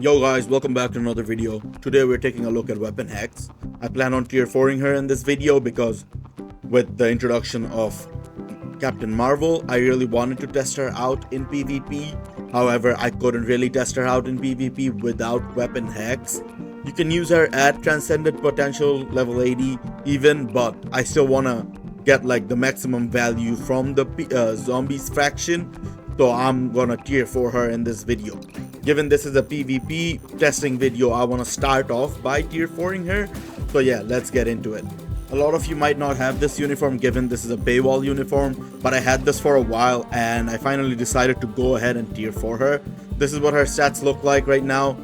Yo guys, welcome back to another video. Today we're taking a look at Weapon Hex. I plan on tier 4ing her in this video because with the introduction of Captain Marvel, I really wanted to test her out in PvP. However, I couldn't really test her out in PvP without Weapon Hex. You can use her at Transcendent Potential level 80 even, but I still wanna get like the maximum value from the zombies faction. So I'm gonna tier 4 her in this video. Given this is a PvP testing video, I want to start off by tier 4ing her. So yeah, let's get into it. A lot of you might not have this uniform given this is a paywall uniform, but I had this for a while and I finally decided to go ahead and tier 4 her. This is what her stats look like right now.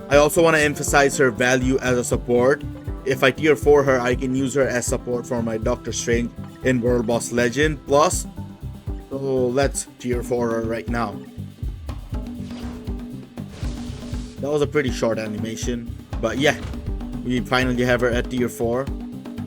I also want to emphasize her value as a support. If I tier 4 her, I can use her as support for my Doctor Strange in World Boss Legend Plus. So let's tier 4 her right now. That was a pretty short animation, but yeah, we finally have her at tier 4.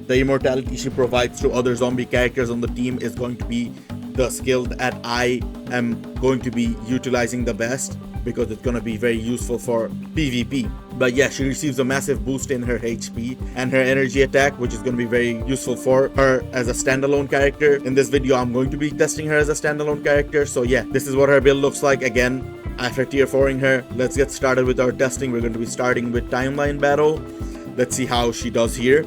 The immortality she provides to other zombie characters on the team is going to be the skill that I am going to be utilizing the best because it's going to be very useful for PvP. But yeah, she receives a massive boost in her HP and her energy attack, which is going to be very useful for her as a standalone character. In this video, I'm going to be testing her as a standalone character. So yeah, this is what her build looks like. Again, after tier 4ing her, let's get started with our testing. We're going to be starting with timeline battle. Let's see how she does here.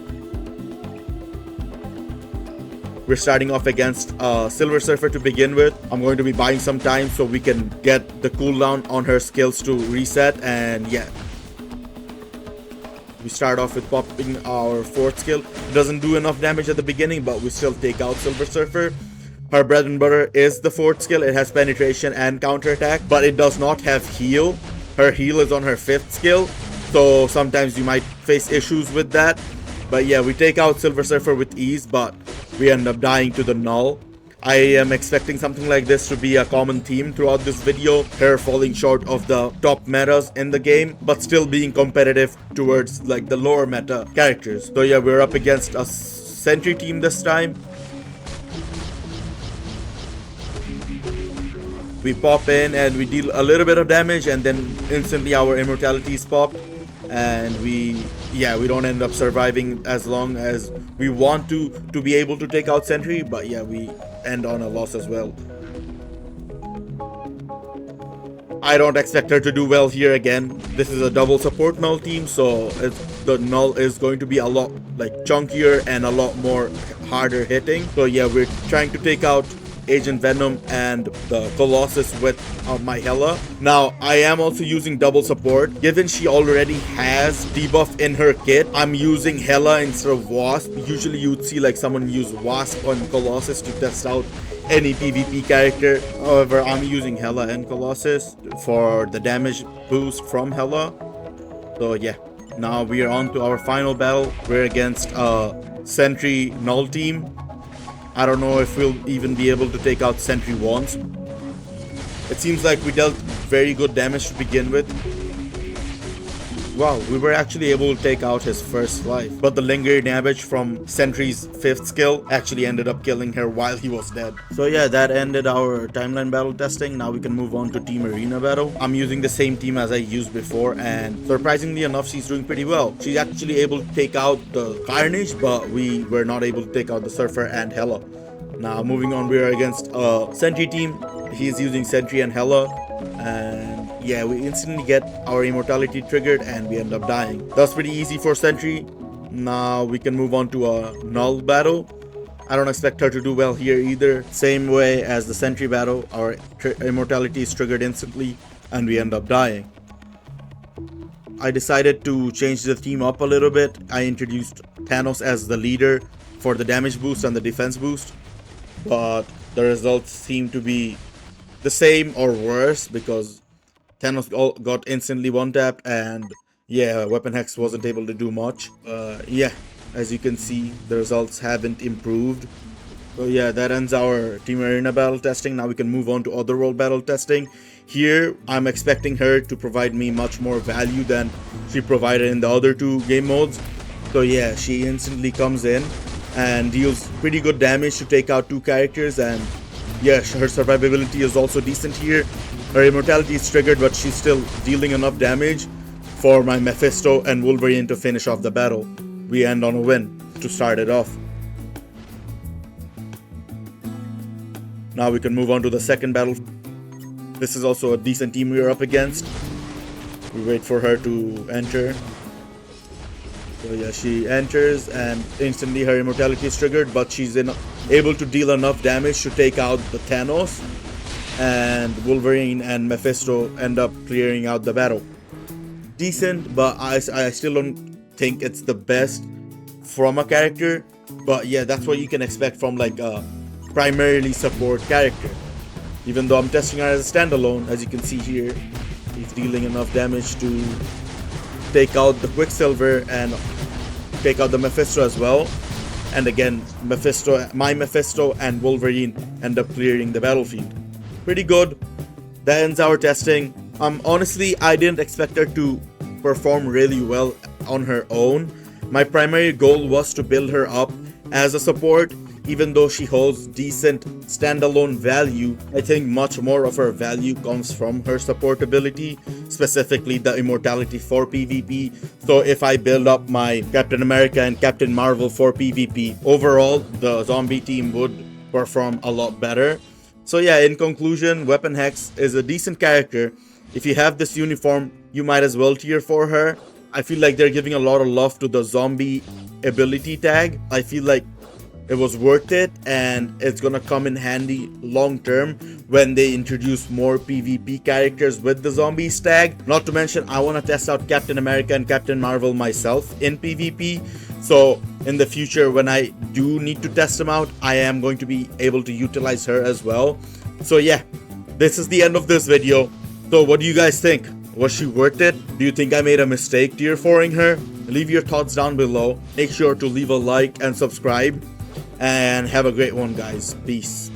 We're starting off against Silver Surfer to begin with. I'm going to be buying some time so we can get the cooldown on her skills to reset. And yeah, we start off with popping our 4th skill. It doesn't do enough damage at the beginning, but we still take out Silver Surfer. Her bread and butter is the 4th skill. It has penetration and counterattack, but it does not have heal. Her heal is on her 5th skill, so sometimes you might face issues with that. But yeah, we take out Silver Surfer with ease, but we end up dying to the null. I am expecting something like this to be a common theme throughout this video. Her falling short of the top metas in the game, but still being competitive towards like the lower meta characters. So yeah, we're up against a sentry team this time. We pop in and we deal a little bit of damage and then instantly our immortality is popped and we don't end up surviving as long as we want to be able to take out sentry, but yeah, we end on a loss as well. I don't expect her to do well here again. This is a double support null team, so the null is going to be a lot like chunkier and a lot more harder hitting. So yeah, we're trying to take out Agent Venom and the Colossus with my Hela. Now, I am also using double support. Given she already has debuff in her kit, I'm using Hela instead of Wasp. Usually you'd see like someone use Wasp on Colossus to test out any PvP character. However, I'm using Hela and Colossus for the damage boost from Hela. So yeah, now we are on to our final battle. We're against a Sentry Null team. I don't know if we'll even be able to take out Sentry once. It seems like we dealt very good damage to begin with. Wow, we were actually able to take out his first life. But the lingering damage from Sentry's 5th skill actually ended up killing her while he was dead. So yeah, that ended our timeline battle testing. Now we can move on to Team Arena battle. I'm using the same team as I used before and surprisingly enough, she's doing pretty well. She's actually able to take out the Carnage, but we were not able to take out the Surfer and Hela. Now moving on, we are against a Sentry team. He's using Sentry and Hela, and yeah, we instantly get our immortality triggered and we end up dying. That's pretty easy for Sentry. Now we can move on to a null battle. I don't expect her to do well here either. Same way as the Sentry battle, our immortality is triggered instantly and we end up dying. I decided to change the team up a little bit. I introduced Thanos as the leader for the damage boost and the defense boost, but the results seem to be the same or worse because Thanos got instantly one-tapped and yeah, Weapon Hex wasn't able to do much. Yeah, as you can see, the results haven't improved. So yeah, that ends our Team Arena battle testing. Now we can move on to Otherworld battle testing. Here, I'm expecting her to provide me much more value than she provided in the other 2 game modes. So yeah, she instantly comes in and deals pretty good damage to take out 2 characters, and yeah, her survivability is also decent here. Her immortality is triggered, but she's still dealing enough damage. for my Mephisto and Wolverine to finish off the battle. We end on a win to start it off. Now we can move on to the second battle. This is also a decent team we are up against. We wait for her to enter. So yeah, she enters and instantly her immortality is triggered, but she's able to deal enough damage to take out the Thanos, and Wolverine and Mephisto end up clearing out the battle. Decent, but I still don't think it's the best from a character. But yeah, that's what you can expect from like a primarily support character. Even though I'm testing her as a standalone, as you can see here, he's dealing enough damage to take out the Quicksilver and take out the Mephisto as well. And again, my Mephisto and Wolverine end up clearing the battlefield. Pretty good. That ends our testing. Honestly, I didn't expect her to perform really well on her own. My primary goal was to build her up as a support. Even though she holds decent standalone value, I think much more of her value comes from her support ability, specifically the immortality for PvP. So if I build up my Captain America and Captain Marvel for PvP, overall the zombie team would perform a lot better. So yeah, in conclusion, Weapon Hex is a decent character. If you have this uniform, you might as well tier for her. I feel like they're giving a lot of love to the zombie ability tag. I feel like it was worth it, and it's gonna come in handy long term when they introduce more PvP characters with the zombies tag. Not to mention, I want to test out Captain America and Captain Marvel myself in PvP. So in the future, when I do need to test them out, I am going to be able to utilize her as well. So yeah, this is the end of this video. So what do you guys think? Was she worth it? Do you think I made a mistake tier 4ing her? Leave your thoughts down below. Make sure to leave a like and subscribe. And have a great one, guys. Peace.